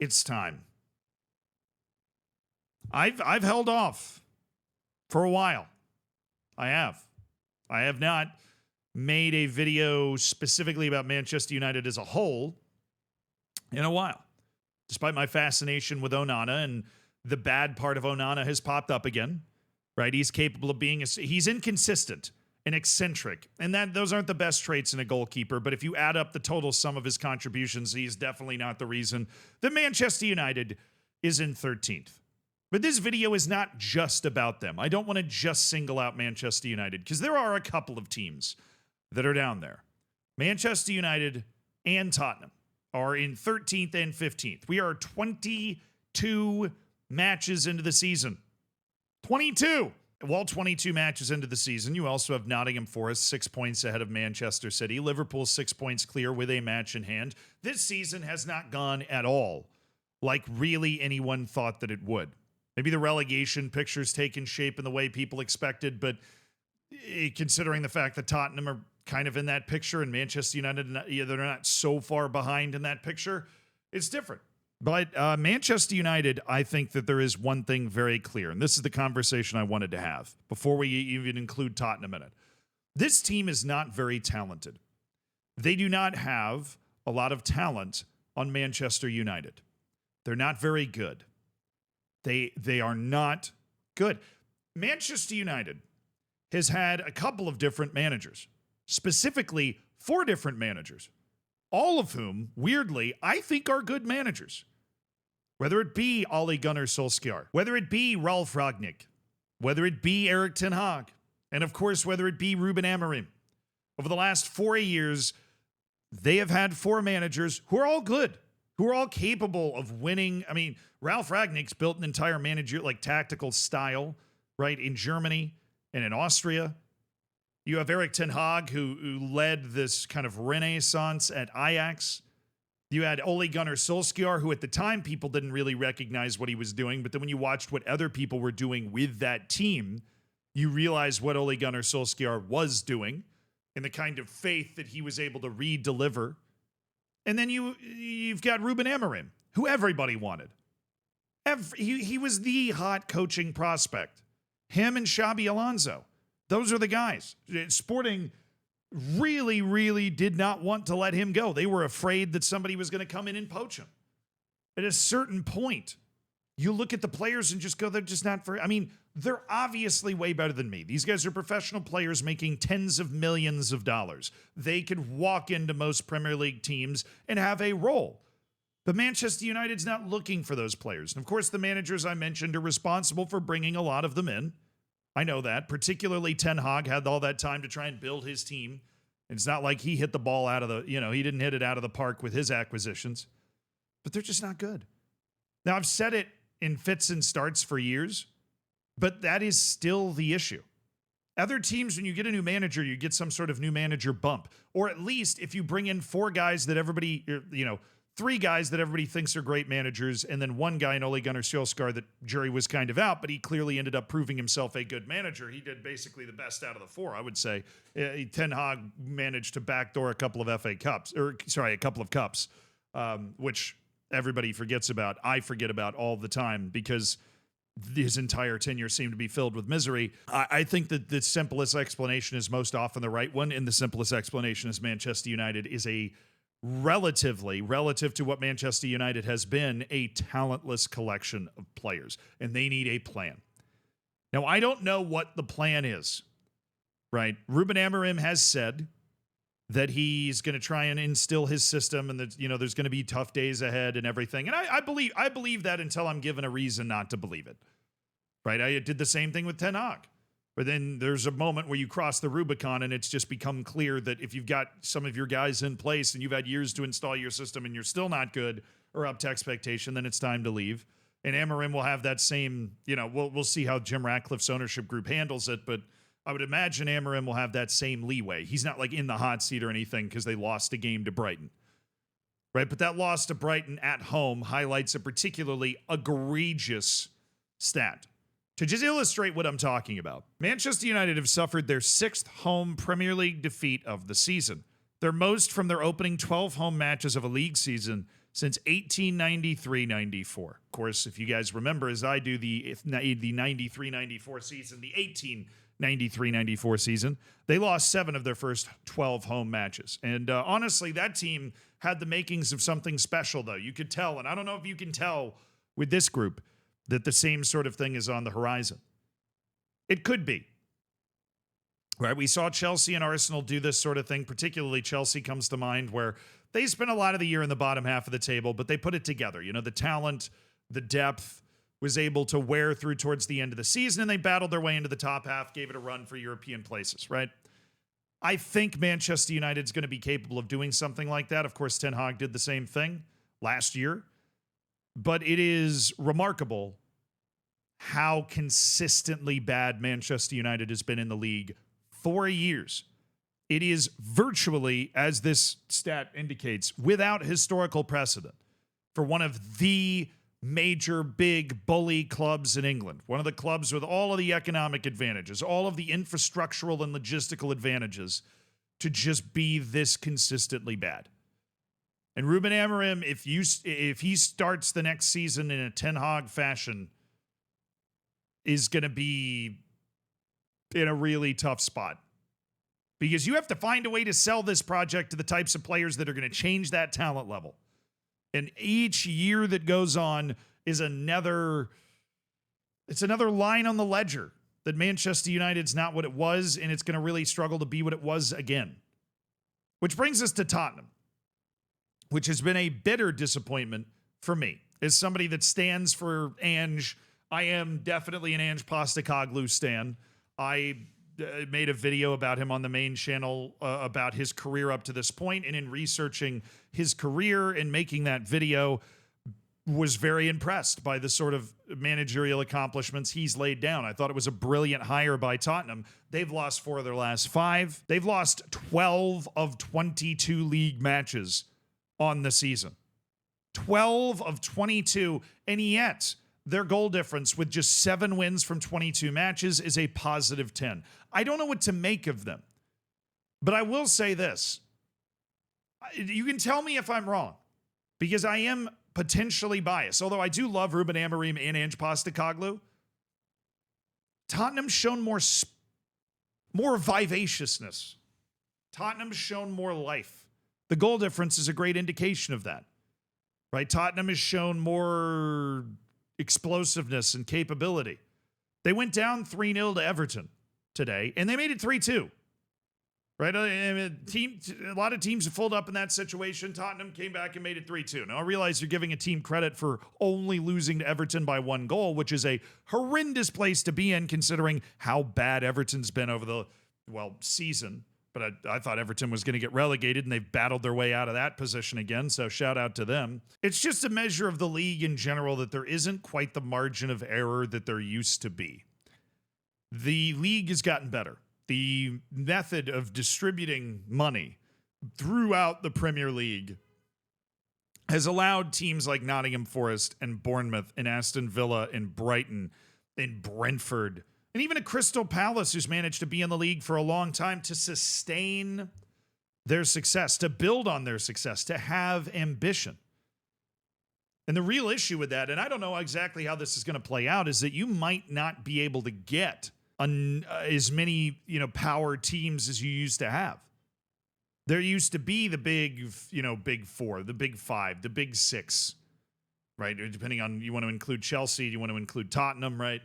It's time. I've held off for a while. I have not made a video specifically about Manchester United as a whole in a while. Despite my fascination with Onana, and the bad part of Onana has popped up again, right? He's capable of being, he's inconsistent and eccentric, and those aren't the best traits in a goalkeeper, but if you add up the total sum of his contributions, he's definitely not the reason that Manchester United is in 13th. But this video is not just about them. I don't want to just single out Manchester United, because there are a couple of teams that are down there. Manchester United and Tottenham are in 13th and 15th. We are 22 matches into the season. 22! Well, 22 matches into the season, you also have Nottingham Forest 6 points ahead of Manchester City. Liverpool 6 points clear with a match in hand. This season has not gone at all like really anyone thought that it would. Maybe the relegation picture's taken shape in the way people expected, but considering the fact that Tottenham are kind of in that picture and Manchester United, they're not so far behind in that picture, it's different. But Manchester United, I think that there is one thing very clear, and this is the conversation I wanted to have before we even include Tottenham in it. This team is not very talented. They do not have a lot of talent on Manchester United. They're not very good. They are not good. Manchester United has had a couple of different managers, specifically 4 different managers, all of whom, weirdly, I think are good managers. Whether it be Ole Gunnar Solskjaer, whether it be Ralf Rangnick, whether it be Erik ten Hag, and of course, whether it be Ruben Amorim. Over the last 4 years, they have had 4 managers who are all good, who are all capable of winning. I mean, Ralf Rangnick's built an entire tactical style, right, in Germany and in Austria. You have Erik ten Hag, who led this kind of renaissance at Ajax. You had Ole Gunnar Solskjaer, who at the time people didn't really recognize what he was doing, but then when you watched what other people were doing with that team, you realize what Ole Gunnar Solskjaer was doing and the kind of faith that he was able to re-deliver. And then you've got Ruben Amorim, who everybody wanted. He was the hot coaching prospect. Him and Xabi Alonso. Those are the guys. Sporting really, really did not want to let him go. They were afraid that somebody was going to come in and poach him. At a certain point, you look at the players and just go, they're just not very, I mean, they're obviously way better than me. These guys are professional players making tens of millions of dollars. They could walk into most Premier League teams and have a role. But Manchester United's not looking for those players. And of course, the managers I mentioned are responsible for bringing a lot of them in. I know that. Particularly Ten Hag had all that time to try and build his team. It's not like he hit the ball out of the, he didn't hit it out of the park with his acquisitions. But they're just not good. Now, I've said it in fits and starts for years, but that is still the issue. Other teams, when you get a new manager, you get some sort of new manager bump. Or at least if you bring in 4 guys that everybody, 3 guys that everybody thinks are great managers, and then 1 guy in Ole Gunnar Solskjaer that jury was kind of out, but he clearly ended up proving himself a good manager. He did basically the best out of the 4, I would say. Ten Hag managed to backdoor a couple of a couple of cups, which everybody forgets about. I forget about all the time because his entire tenure seemed to be filled with misery. I think that the simplest explanation is most often the right one, and the simplest explanation is Manchester United is a relative to what Manchester United has been, a talentless collection of players, and they need a plan. Now, I don't know what the plan is, right? Ruben Amorim has said that he's going to try and instill his system, and that, there's going to be tough days ahead and everything. And I believe that until I'm given a reason not to believe it, right? I did the same thing with Ten Hag. But then there's a moment where you cross the Rubicon and it's just become clear that if you've got some of your guys in place and you've had years to install your system and you're still not good or up to expectation, then it's time to leave. And Amorim will have that same, we'll see how Jim Ratcliffe's ownership group handles it, but I would imagine Amorim will have that same leeway. He's not like in the hot seat or anything because they lost a game to Brighton, right? But that loss to Brighton at home highlights a particularly egregious stat. To just illustrate what I'm talking about, Manchester United have suffered their 6th home Premier League defeat of the season, their most from their opening 12 home matches of a league season since 1893-94. Of course, if you guys remember, as I do, the 93-94 season, the 1893-94 season, they lost 7 of their first 12 home matches. And honestly, that team had the makings of something special, though. You could tell, and I don't know if you can tell with this group, that the same sort of thing is on the horizon. It could be. Right? We saw Chelsea and Arsenal do this sort of thing. Particularly Chelsea comes to mind, where they spent a lot of the year in the bottom half of the table, but they put it together. You know, the talent, the depth was able to wear through towards the end of the season, and they battled their way into the top half, gave it a run for European places, right? I think Manchester United's going to be capable of doing something like that. Of course, Ten Hag did the same thing last year, but it is remarkable how consistently bad Manchester United has been in the league for years. It is virtually, as this stat indicates, without historical precedent for one of the major big bully clubs in England, one of the clubs with all of the economic advantages, all of the infrastructural and logistical advantages, to just be this consistently bad. And Ruben Amorim, if he starts the next season in a Ten Hag fashion, is going to be in a really tough spot. Because you have to find a way to sell this project to the types of players that are going to change that talent level. And each year that goes on is another line on the ledger that Manchester United's not what it was, and it's going to really struggle to be what it was again. Which brings us to Tottenham, which has been a bitter disappointment for me. As somebody that stands for Ange, I am definitely an Ange Postecoglou stan. I made a video about him on the main channel about his career up to this point, and in researching his career and making that video, was very impressed by the sort of managerial accomplishments he's laid down. I thought it was a brilliant hire by Tottenham. They've lost 4 of their last 5. They've lost 12 of 22 league matches on the season. 12 of 22, and yet their goal difference with just 7 wins from 22 matches is a positive 10. I don't know what to make of them, but I will say this. You can tell me if I'm wrong, because I am potentially biased. Although I do love Ruben Amorim and Ange Postecoglou, Tottenham's shown more vivaciousness. Tottenham's shown more life. The goal difference is a great indication of that, right? Tottenham has shown more explosiveness and capability. They went down 3-0 to Everton today, and they made it 3-2. Right? A lot of teams have folded up in that situation. Tottenham came back and made it 3-2. Now, I realize you're giving a team credit for only losing to Everton by 1 goal, which is a horrendous place to be in considering how bad Everton's been over the, season. But I thought Everton was going to get relegated, and they've battled their way out of that position again, so shout out to them. It's just a measure of the league in general that there isn't quite the margin of error that there used to be. The league has gotten better. The method of distributing money throughout the Premier League has allowed teams like Nottingham Forest and Bournemouth and Aston Villa and Brighton and Brentford and even a Crystal Palace, who's managed to be in the league for a long time, to sustain their success, to build on their success, to have ambition. And the real issue with that, and I don't know exactly how this is going to play out, is that you might not be able to get as many, power teams as you used to have. There used to be the big 4, the big 5, the big 6, right? Depending on, you want to include Chelsea, you want to include Tottenham, right?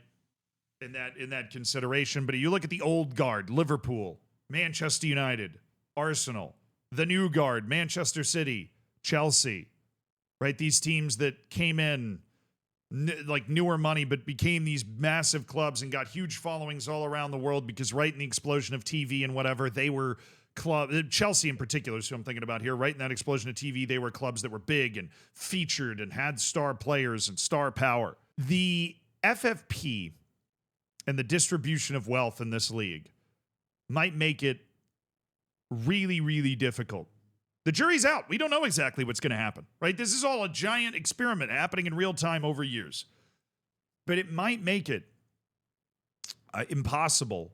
In that consideration. But you look at the old guard, Liverpool, Manchester United, Arsenal, the new guard, Manchester City, Chelsea, right? These teams that came in like newer money, but became these massive clubs and got huge followings all around the world because right in the explosion of TV and whatever, they were Chelsea in particular, so I'm thinking about here, right in that explosion of TV, they were clubs that were big and featured and had star players and star power. The FFP and the distribution of wealth in this league might make it really, really difficult. The jury's out. We don't know exactly what's going to happen, right? This is all a giant experiment happening in real time over years. But it might make it impossible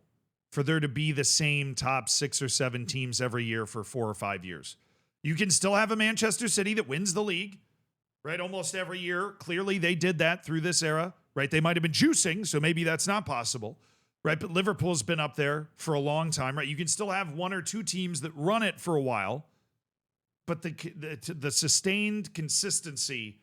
for there to be the same top 6 or 7 teams every year for 4 or 5 years. You can still have a Manchester City that wins the league, right? Almost every year. Clearly, they did that through this era, right? They might have been juicing, so maybe that's not possible, right? But Liverpool's been up there for a long time, right? You can still have one or two teams that run it for a while, but the sustained consistency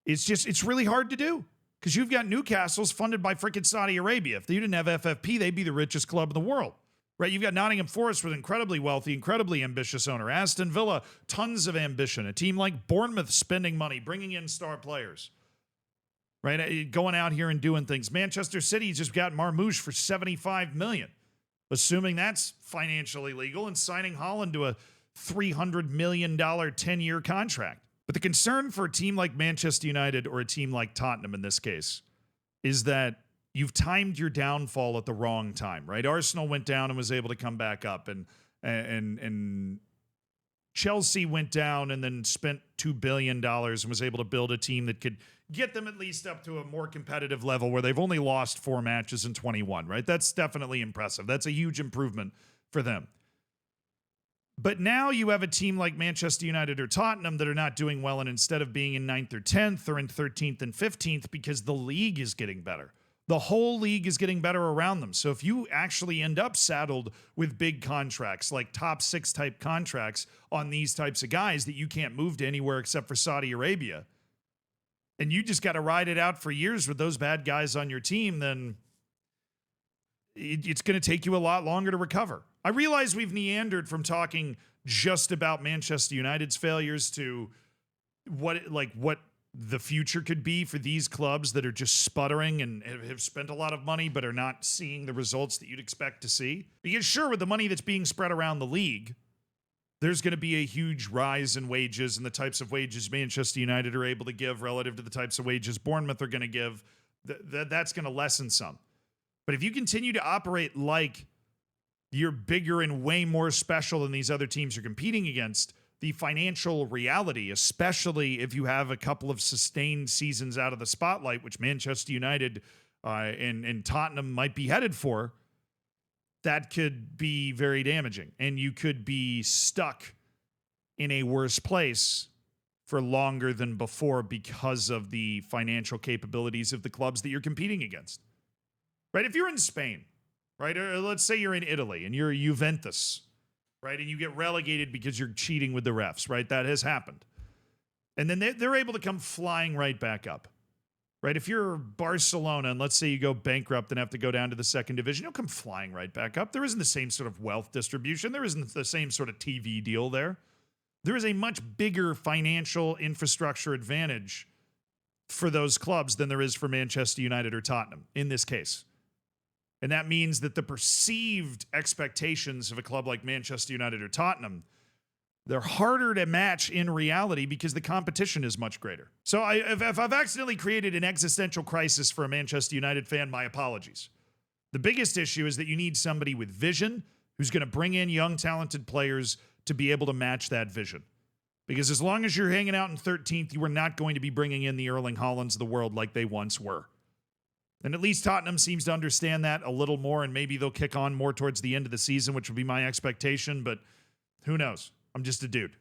is just, it's really hard to do because you've got Newcastle's funded by freaking Saudi Arabia. If they didn't have FFP, they'd be the richest club in the world. Right, you've got Nottingham Forest with incredibly wealthy, incredibly ambitious owner. Aston Villa, tons of ambition. A team like Bournemouth spending money, bringing in star players. Right, going out here and doing things. Manchester City just got Marmoush for $75 million, assuming that's financially legal, and signing Haaland to a $300 million 10-year contract. But the concern for a team like Manchester United or a team like Tottenham in this case is that you've timed your downfall at the wrong time, right? Arsenal went down and was able to come back up, and Chelsea went down and then spent $2 billion and was able to build a team that could get them at least up to a more competitive level where they've only lost 4 matches in 21, right? That's definitely impressive. That's a huge improvement for them. But now you have a team like Manchester United or Tottenham that are not doing well, and instead of being in 9th or 10th or in 13th and 15th because the league is getting better. The whole league is getting better around them. So if you actually end up saddled with big contracts, like top 6 type contracts on these types of guys that you can't move to anywhere except for Saudi Arabia, and you just got to ride it out for years with those bad guys on your team, then it's going to take you a lot longer to recover. I realize we've meandered from talking just about Manchester United's failures to what the future could be for these clubs that are just sputtering and have spent a lot of money but are not seeing the results that you'd expect to see. Because sure, with the money that's being spread around the league, there's going to be a huge rise in wages and the types of wages Manchester United are able to give relative to the types of wages Bournemouth are going to give. That's going to lessen some. But if you continue to operate like you're bigger and way more special than these other teams you're competing against, the financial reality, especially if you have a couple of sustained seasons out of the spotlight, which Manchester United and Tottenham might be headed for, that could be very damaging. And you could be stuck in a worse place for longer than before because of the financial capabilities of the clubs that you're competing against. Right? If you're in Spain, right, or let's say you're in Italy and you're Juventus, right, and you get relegated because you're cheating with the refs, right? That has happened. And then they're able to come flying right back up, right? If you're Barcelona and let's say you go bankrupt and have to go down to the 2nd division, you'll come flying right back up. There isn't the same sort of wealth distribution. There isn't the same sort of TV deal there. There is a much bigger financial infrastructure advantage for those clubs than there is for Manchester United or Tottenham in this case. And that means that the perceived expectations of a club like Manchester United or Tottenham, they're harder to match in reality because the competition is much greater. So if I've accidentally created an existential crisis for a Manchester United fan, my apologies. The biggest issue is that you need somebody with vision who's going to bring in young, talented players to be able to match that vision. Because as long as you're hanging out in 13th, you are not going to be bringing in the Erling Haalands of the world like they once were. And at least Tottenham seems to understand that a little more, and maybe they'll kick on more towards the end of the season, which would be my expectation, but who knows? I'm just a dude.